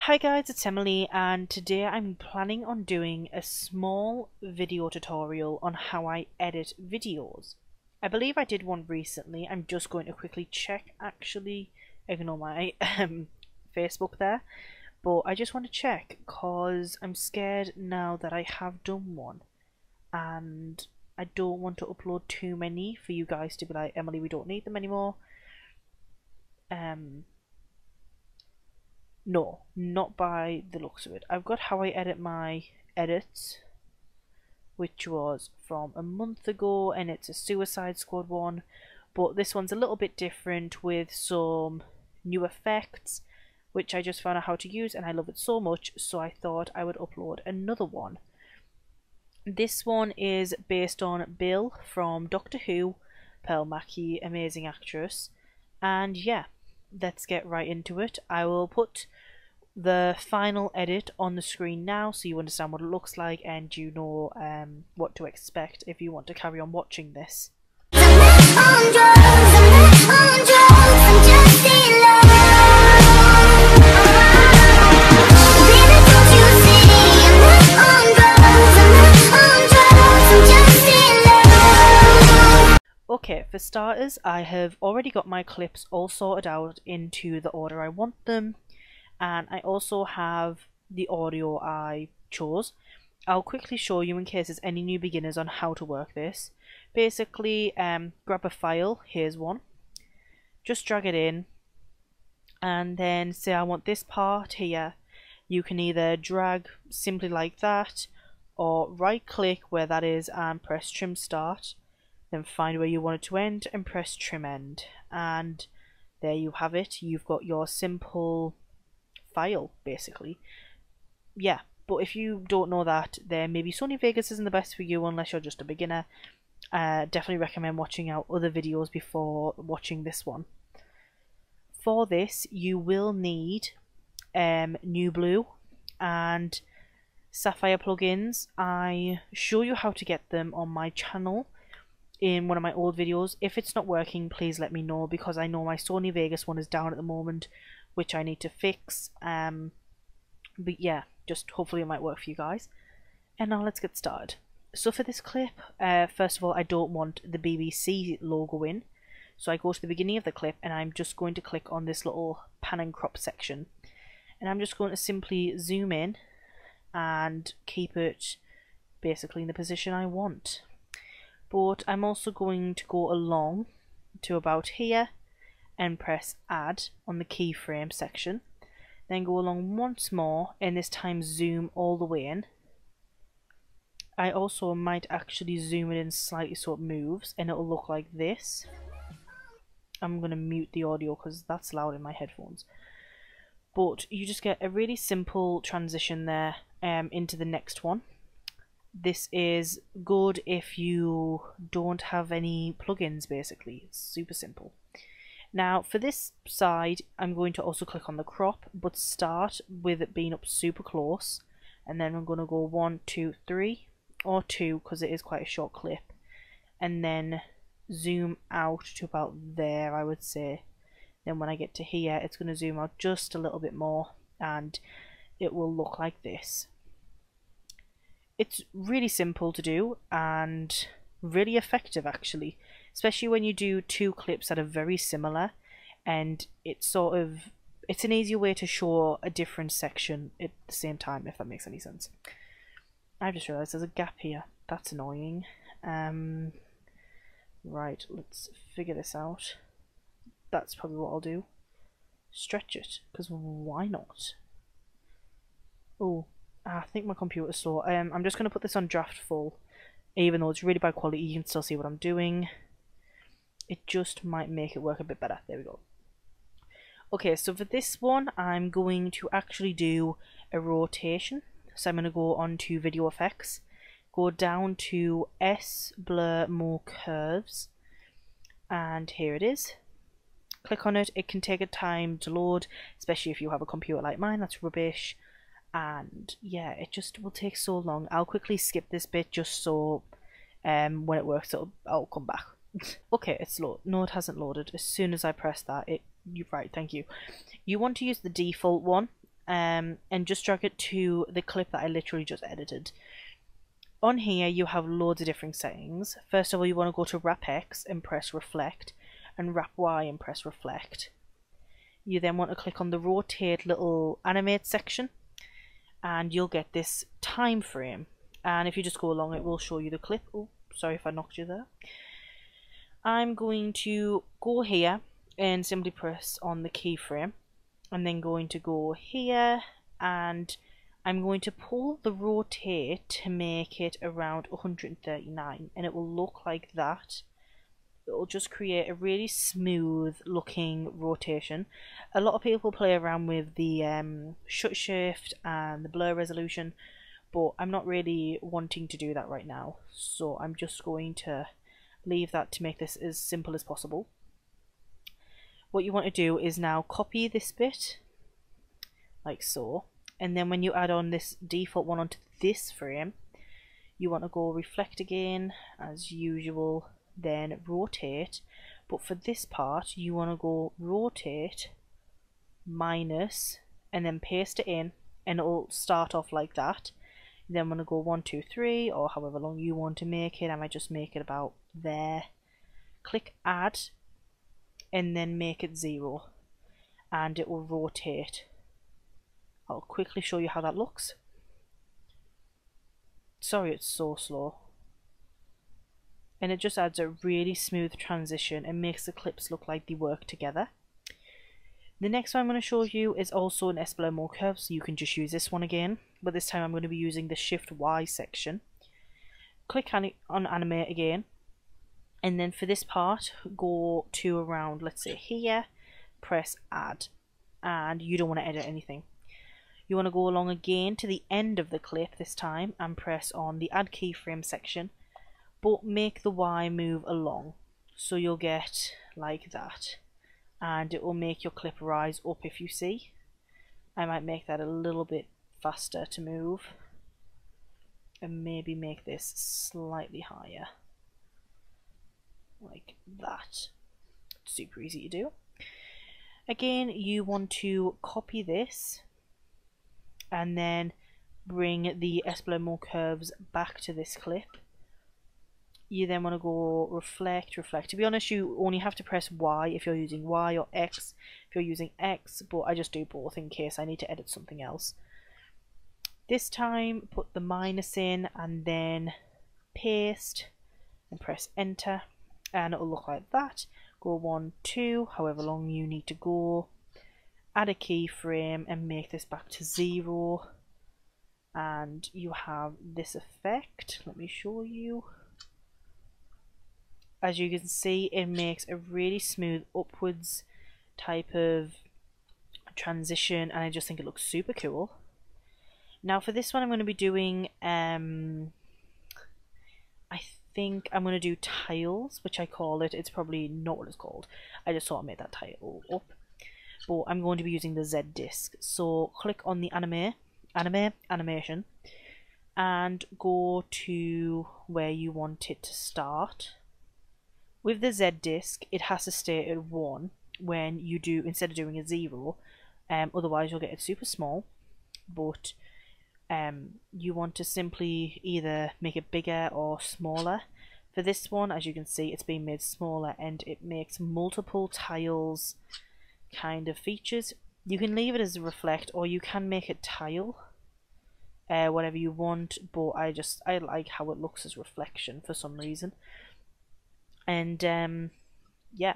Hi guys, it's Emily, and today I'm planning on doing a small video tutorial on how I edit videos. I believe I did one recently. I'm just going to quickly check, actually. Ignore my Facebook there, but I just want to check because I'm scared now that I have done one and I don't want to upload too many for you guys to be like, Emily, we don't need them anymore. No, not by the looks of it. I've got how I edit my edits, which was from a month ago, and it's a Suicide Squad one, but this one's a little bit different with some new effects, which I just found out how to use, and I love it so much, so I thought I would upload another one. This one is based on Bill from Doctor Who, Pearl Mackie, amazing actress, and yeah, let's get right into it. I will put the final edit on the screen now so you understand what it looks like and you know what to expect if you want to carry on watching this. Okay, for starters, I have already got my clips all sorted out into the order I want them, and I also have the audio I chose. I'll quickly show you in case there's any new beginners on how to work this. Basically, grab a file, here's one, just drag it in, and then say I want this part here. You can either drag simply like that, or right click where that is and press trim start. Then find where you want it to end and press trim end, and there you have it. You've got your simple file basically. Yeah, but if you don't know that, then maybe Sony Vegas isn't the best for you unless you're just a beginner. Definitely recommend watching out other videos before watching this one. For this you will need New Blue and Sapphire plugins. I show you how to get them on my channel in one of my old videos. If it's not working, please let me know, because I know my Sony Vegas one is down at the moment, which I need to fix. But yeah, just hopefully it might work for you guys. And now let's get started. So for this clip, first of all, I don't want the BBC logo in, so I go to the beginning of the clip and I'm just going to click on this little pan and crop section, and I'm just going to simply zoom in and keep it basically in the position I want. But I'm also going to go along to about here and press add on the keyframe section, then go along once more and this time zoom all the way in. I also might actually zoom it in slightly so it moves and it'll look like this. I'm going to mute the audio because that's loud in my headphones. But you just get a really simple transition there into the next one. This is good if you don't have any plugins, basically. It's super simple. Now for this side, I'm going to also click on the crop, but start with it being up super close, and then I'm going to go 1, 2, 3, or 2 because it is quite a short clip, and then zoom out to about there, I would say. Then when I get to here, it's going to zoom out just a little bit more and it will look like this. It's really simple to do and really effective actually, especially when you do two clips that are very similar, and it's an easier way to show a different section at the same time, if that makes any sense. I just realised there's a gap here. That's annoying. Right, let's figure this out. That's probably what I'll do. Stretch it, because why not? Oh, I think my computer's slow. I'm just going to put this on draft full. Even though it's really bad quality, you can still see what I'm doing. It just might make it work a bit better. There we go. Okay, so for this one, I'm going to actually do a rotation. So I'm going to go on to video effects, go down to S blur more curves, and here it is. Click on it. It can take a time to load, especially if you have a computer like mine that's rubbish. And yeah, it just will take so long. I'll quickly skip this bit just so when it works I'll come back. Okay, it's loaded. No, it hasn't loaded. As soon as I press that, you're right, thank you. You want to use the default one, and just drag it to the clip that I literally just edited. On here you have loads of different settings. First of all, you want to go to wrap X and press reflect, and wrap Y and press reflect. You then want to click on the rotate little animate section, and you'll get this time frame, and if you just go along it will show you the clip. Oh, sorry if I knocked you there. I'm going to go here and simply press on the keyframe. I'm then going to go here and I'm going to pull the rotate to make it around 139, and it will look like that. It will just create a really smooth looking rotation. A lot of people play around with the shutter shift and the blur resolution, but I'm not really wanting to do that right now, so I'm just going to leave that to make this as simple as possible. What you want to do is now copy this bit like so, and then when you add on this default one onto this frame, you want to go reflect again as usual, then rotate, but for this part you want to go rotate minus and then paste it in, and it'll start off like that. You then want to go 1 2 3 or however long you want to make it. I might just make it about there. Click add and then make it 0 and it will rotate. I'll quickly show you how that looks. Sorry it's so slow. And it just adds a really smooth transition and makes the clips look like they work together. The next one I'm going to show you is also an S blur more curve, so you can just use this one again, but this time I'm going to be using the Shift Y section. Click on animate again, and then for this part go to around, let's say here, press add, and you don't want to edit anything. You want to go along again to the end of the clip this time and press on the add keyframe section, but make the Y move along, so you'll get like that, and it will make your clip rise up. If you see, I might make that a little bit faster to move and maybe make this slightly higher like that. Super easy to do. Again, you want to copy this and then bring the S blur more curves back to this clip. You then want to go reflect. To be honest, you only have to press Y if you're using Y, or X if you're using X, but I just do both in case I need to edit something else. This time put the minus in and then paste and press enter, and it will look like that. Go 1 2 however long you need to go, add a keyframe and make this back to 0, and you have this effect. Let me show you. As you can see, it makes a really smooth upwards type of transition, and I just think it looks super cool. Now for this one I'm going to be doing, I think I'm going to do tiles, which I call it. It's probably not what it's called. I just thought I made that title up. But I'm going to be using the Z disc. So click on the animation and go to where you want it to start. With the Z disc, it has to stay at 1 when you do, instead of doing a 0, otherwise you'll get it super small. But you want to simply either make it bigger or smaller. For this one, as you can see, it's been made smaller and it makes multiple tiles kind of features. You can leave it as a reflect or you can make it tile, whatever you want, but I like how it looks as reflection for some reason. And yeah,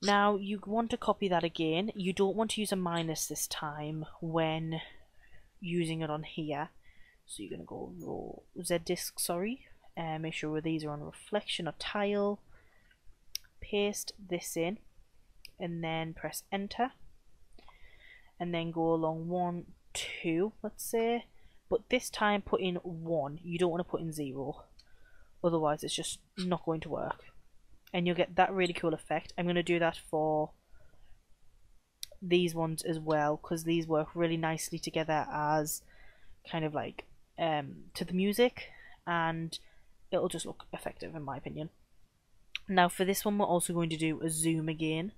now you want to copy that again. You don't want to use a minus this time when using it on here, so you're going to go Z disc, sorry, make sure these are on reflection or tile, paste this in and then press enter, and then go along 1 2 let's say, but this time put in 1. You don't want to put in 0, otherwise it's just not going to work, and you'll get that really cool effect. I'm going to do that for these ones as well, because these work really nicely together as kind of like to the music, and it'll just look effective in my opinion. Now for this one we're also going to do a zoom again,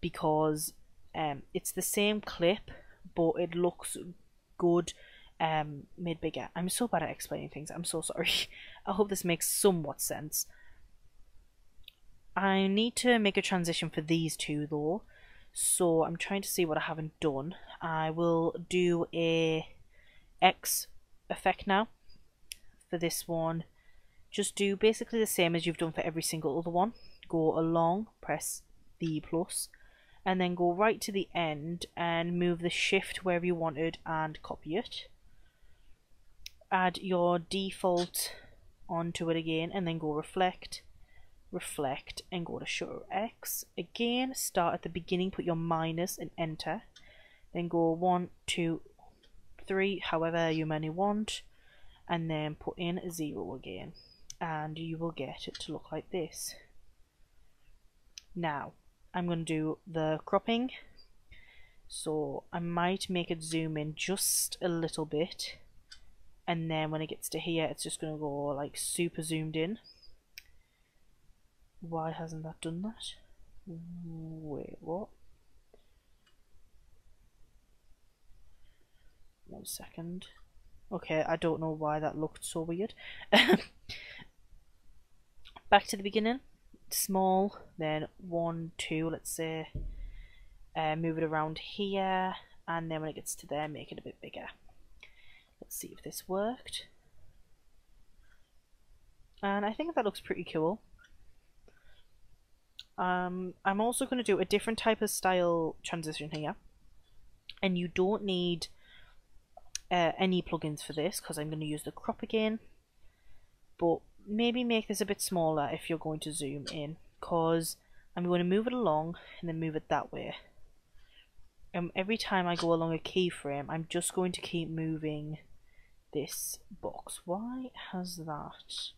because it's the same clip but it looks good made bigger. I'm so bad at explaining things, I'm so sorry. I hope this makes somewhat sense. I need to make a transition for these two though, so I'm trying to see what I haven't done. I will do a X effect now for this one. Just do basically the same as you've done for every single other one. Go along, press the plus, and then go right to the end and move the shift wherever you wanted and copy it. Add your default onto it again and then go reflect, reflect, and go to show X. Again, start at the beginning, put your minus and enter. Then go 1, 2, 3, however you many want, and then put in 0 again. And you will get it to look like this. Now, I'm going to do the cropping. So I might make it zoom in just a little bit. And then when it gets to here, it's just going to go like super zoomed in. Why hasn't that done that? Wait, what? 1 second. Okay, I don't know why that looked so weird. Back to the beginning. Small, then 1, 2, let's say. Move it around here, and then when it gets to there, make it a bit bigger. Let's see if this worked. And I think that looks pretty cool. I'm also going to do a different type of style transition here, and you don't need any plugins for this because I'm going to use the crop again, but maybe make this a bit smaller if you're going to zoom in, because I'm going to move it along and then move it that way. Every time I go along a keyframe, I'm just going to keep moving this box. Why has that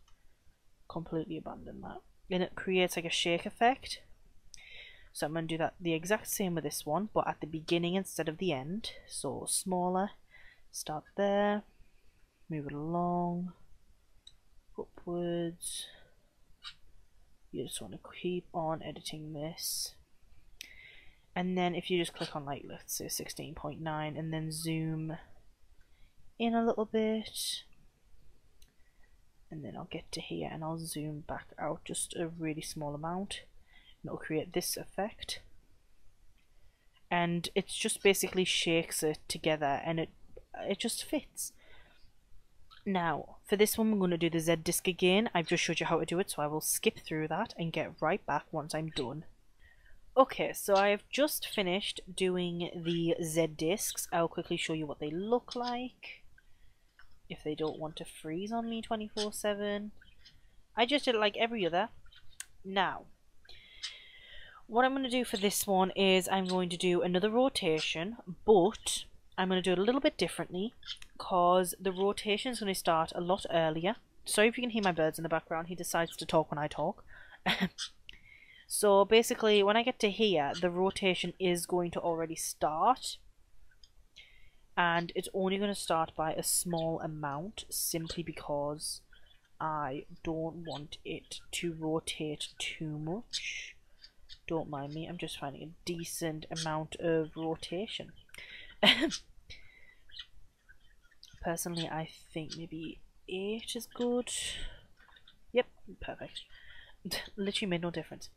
completely abandoned that? And it creates like a shake effect. So I'm going to do that the exact same with this one, but at the beginning instead of the end. So smaller, start there, move it along, upwards. You just want to keep on editing this. And then if you just click on, like, let's say 16.9 and then zoom in a little bit, and then I'll get to here and I'll zoom back out just a really small amount, and it'll create this effect. And it just basically shakes it together and it just fits. Now, for this one, we're going to do the Z disc again. I've just showed you how to do it, so I will skip through that and get right back once I'm done. Okay, so I have just finished doing the Z discs. I'll quickly show you what they look like, if they don't want to freeze on me 24/7. I just did it like every other. Now, what I'm going to do for this one is I'm going to do another rotation, but I'm going to do it a little bit differently, because the rotation is going to start a lot earlier. Sorry if you can hear my birds in the background, he decides to talk when I talk. So basically, when I get to here, the rotation is going to already start. And it's only going to start by a small amount, simply because I don't want it to rotate too much. Don't mind me, I'm just finding a decent amount of rotation. Personally, I think maybe 8 is good. Yep, perfect. Literally made no difference.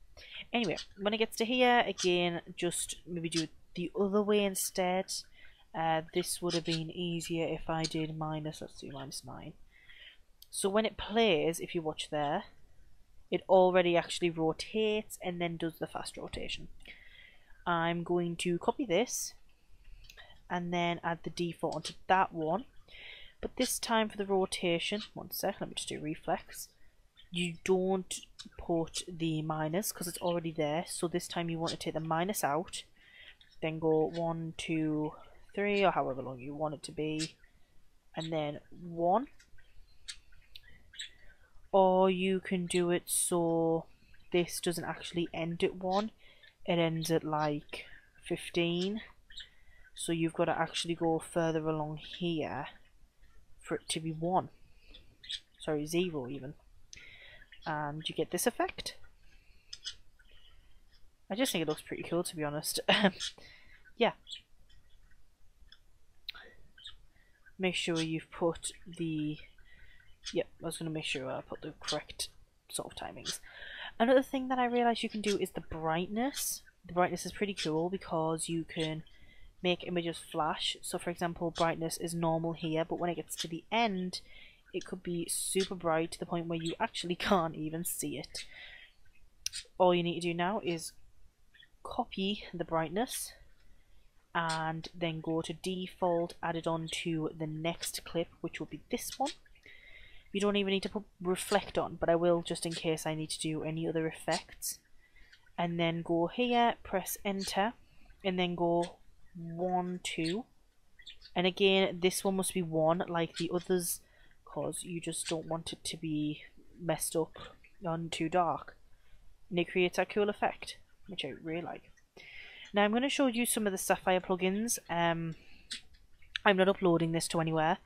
Anyway, when it gets to here, again, just maybe do it the other way instead. This would have been easier if I did minus, let's do -9. So when it plays, if you watch there, it already actually rotates and then does the fast rotation. I'm going to copy this and then add the default onto that one. But this time for the rotation, 1 sec, let me just do reflex. You don't put the minus because it's already there. So this time you want to take the minus out, then go 1, 2, 3, or however long you want it to be, and then 1. Or you can do it so this doesn't actually end at 1, it ends at like 15. So you've got to actually go further along here for it to be 1. Sorry, 0 even. And you get this effect. I just think it looks pretty cool, to be honest. Yeah. make sure you've put the... Yep, I was going to make sure I put the correct sort of timings. Another thing that I realised you can do is the brightness. The brightness is pretty cool because you can make images flash. So for example, brightness is normal here, but when it gets to the end, it could be super bright to the point where you actually can't even see it. All you need to do now is copy the brightness and then go to default, add it on to the next clip, which will be this one. You don't even need to put reflect on, but I will just in case I need to do any other effects. And then go here, press enter, and then go 1, 2. And again, this one must be 1 like the others, because you just don't want it to be messed up and too dark. And it creates a cool effect, which I really like. Now I'm going to show you some of the Sapphire plugins. I'm not uploading this to anywhere,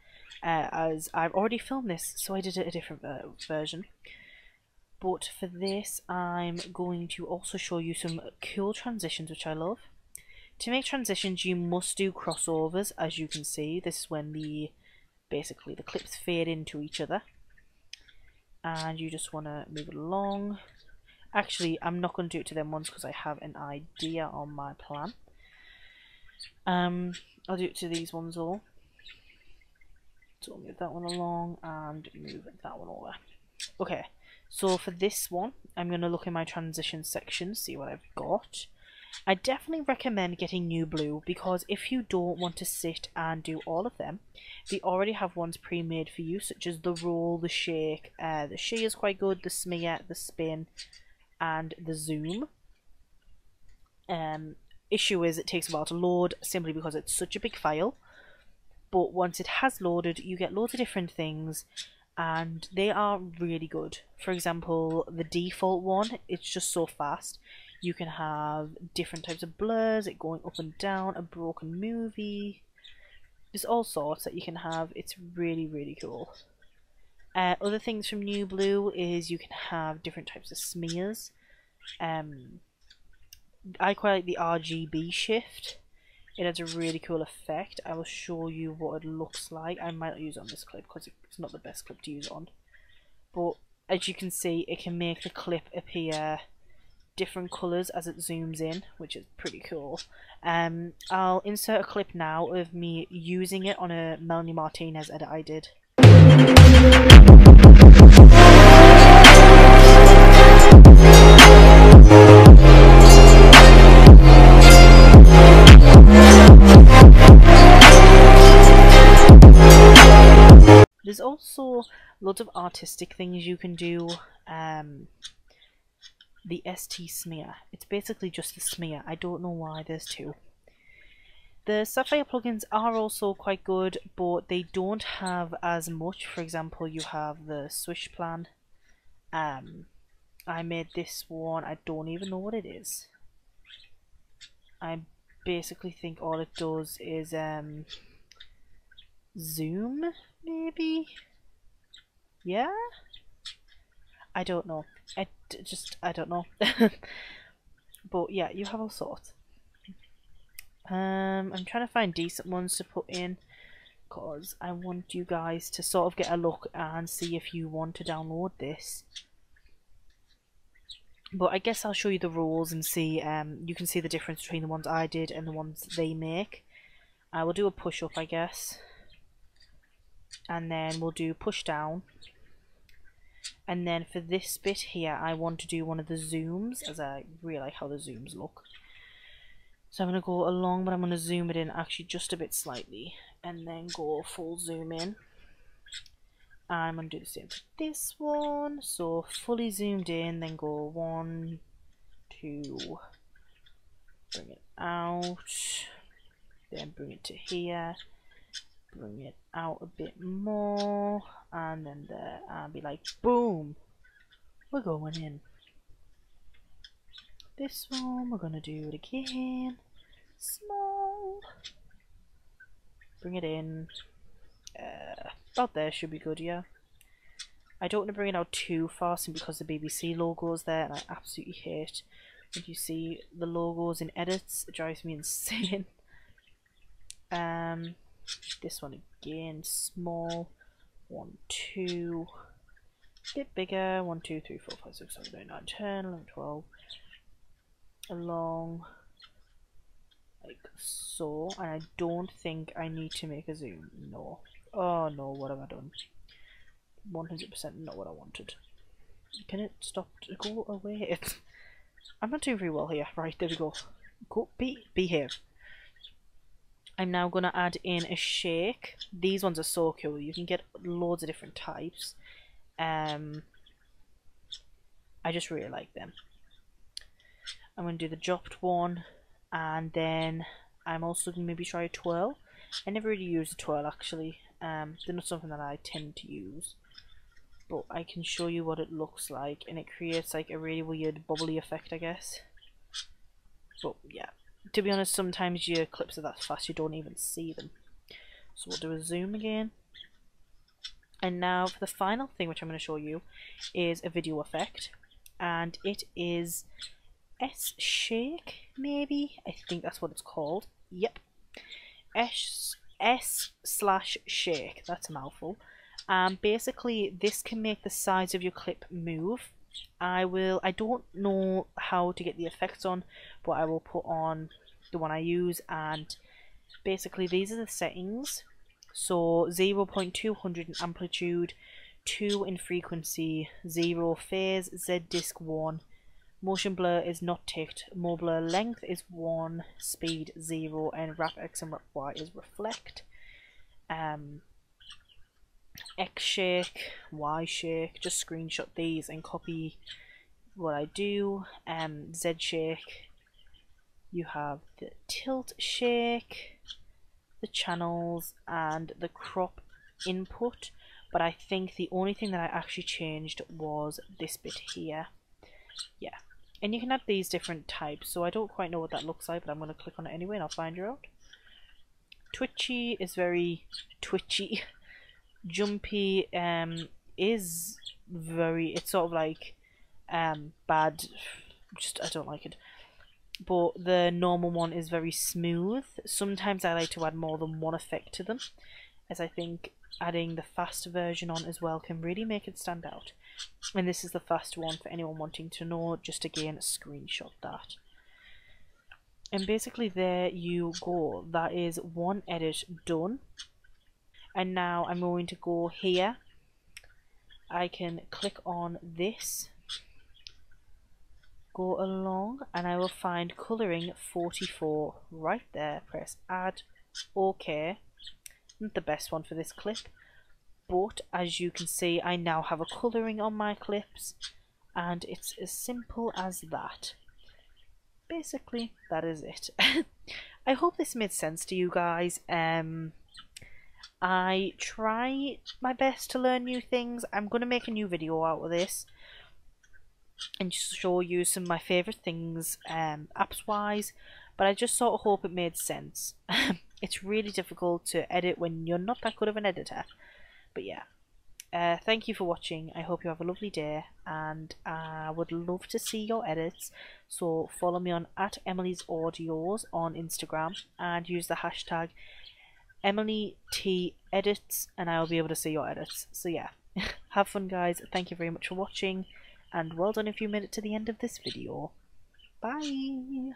as I've already filmed this, so I did a different version. But for this, I'm going to also show you some cool transitions, which I love. To make transitions, you must do crossovers, as you can see. This is when basically the clips fade into each other. And you just want to move it along. Actually, I'm not going to do it to them ones because I have an idea on my plan. I'll do it to these ones all. So I'll move that one along and move that one over. Okay, so for this one, I'm going to look in my transition section, see what I've got. I definitely recommend getting New Blue because if you don't want to sit and do all of them, they already have ones pre-made for you, such as the roll, the shake, the shear is quite good, the smear, the spin, and the zoom. Issue is it takes a while to load simply because it's such a big file, but once it has loaded you get loads of different things and they are really good. For example, the default one, it's just so fast. You can have different types of blurs, it going up and down, a broken movie, there's all sorts that you can have. It's really, really cool. Other things from New Blue is you can have different types of smears. I quite like the RGB shift. It has a really cool effect. I will show you what it looks like. I might not use it on this clip because it's not the best clip to use on. But as you can see, it can make the clip appear different colours as it zooms in, which is pretty cool. I'll insert a clip now of me using it on a Melanie Martinez edit I did. There's also lots of artistic things you can do. The ST smear. It's basically just the smear. I don't know why there's two. The Sapphire plugins are also quite good, but they don't have as much. For example, you have the Swish plan. I made this one. I don't even know what it is. I basically think all it does is zoom, maybe? Yeah? I don't know. I don't know. But yeah, you have all sorts. I'm trying to find decent ones to put in because I want you guys to sort of get a look and see if you want to download this. But I guess I'll show you the rules and see, you can see the difference between the ones I did and the ones they make. I will do a push up, I guess. And then we'll do push down. And then for this bit here, I want to do one of the zooms, as I really like how the zooms look. So I'm going to go along, but I'm going to zoom it in actually just a bit slightly. And then go full zoom in. I'm going to do the same for this one. So fully zoomed in, then go 1, 2, bring it out. Then bring it to here. Bring it out a bit more, and then there, and be like, boom, we're going in. This one, we're gonna do it again, small, bring it in, about there should be good, yeah. I don't want to bring it out too far simply because the BBC logo is there, and I absolutely hate when you see the logos in edits. It drives me insane. This one again, small. 1, 2. Bit bigger. 1, 2, 3, 4, 5, 6, 7, 8, 9, 10, 11, 12. Along. Like so. And I don't think I need to make a zoom. No. Oh no, what have I done? 100% not what I wanted. Can it stop to go away? I'm not doing very well here. Right, there we go. Go, behave. I'm now going to add in a shake. These ones are so cool. You can get loads of different types. I just really like them. I'm going to do the dropped one. And then I'm also going to maybe try a twirl. I never really use a twirl actually. They're not something that I tend to use. But I can show you what it looks like. And it creates like a really weird bubbly effect, I guess. But yeah. To be honest, sometimes your clips are that fast you don't even see them. So we'll do a zoom again. And now for the final thing which I'm going to show you is a video effect. And it is S-Shake, maybe? I think that's what it's called. Yep. S/Shake. That's a mouthful. Basically, this can make the sides of your clip move. I don't know how to get the effects on, but I will put on the one I use, and basically these are the settings. So 0.200 in amplitude, 2 in frequency, 0 phase, Z disc 1, motion blur is not ticked, more blur length is 1, speed 0, and wrap X and wrap Y is reflect. X shake, Y shake, just screenshot these and copy what I do. Z shake, you have the tilt shake, the channels, and the crop input. But I think the only thing that I actually changed was this bit here. Yeah, and you can add these different types, so I don't quite know what that looks like, but I'm going to click on it anyway and I'll find you out. Twitchy is very twitchy. Jumpy is very, it's sort of like bad, just I don't like it. But the normal one is very smooth. Sometimes I like to add more than one effect to them, as I think adding the fast version on as well can really make it stand out. And this is the fast one for anyone wanting to know. Just again, screenshot that. And basically there you go. That is one edit done. And now I'm going to go here. I can click on this, go along, and I will find colouring 44 right there. Press add, OK. Not the best one for this clip, but as you can see I now have a colouring on my clips, and it's as simple as that. Basically that is it. I hope this made sense to you guys. I try my best to learn new things. I'm going to make a new video out of this and show you some of my favourite things apps wise, but I just sort of hope it made sense. It's really difficult to edit when you're not that good of an editor, but yeah. Thank you for watching. I hope you have a lovely day, and I would love to see your edits, so follow me on @EmilyZaraTaylor on Instagram and use the hashtag EmilyTEdits, and I'll be able to see your edits. So yeah, have fun guys. Thank you very much for watching, and well done if you made it to the end of this video. Bye!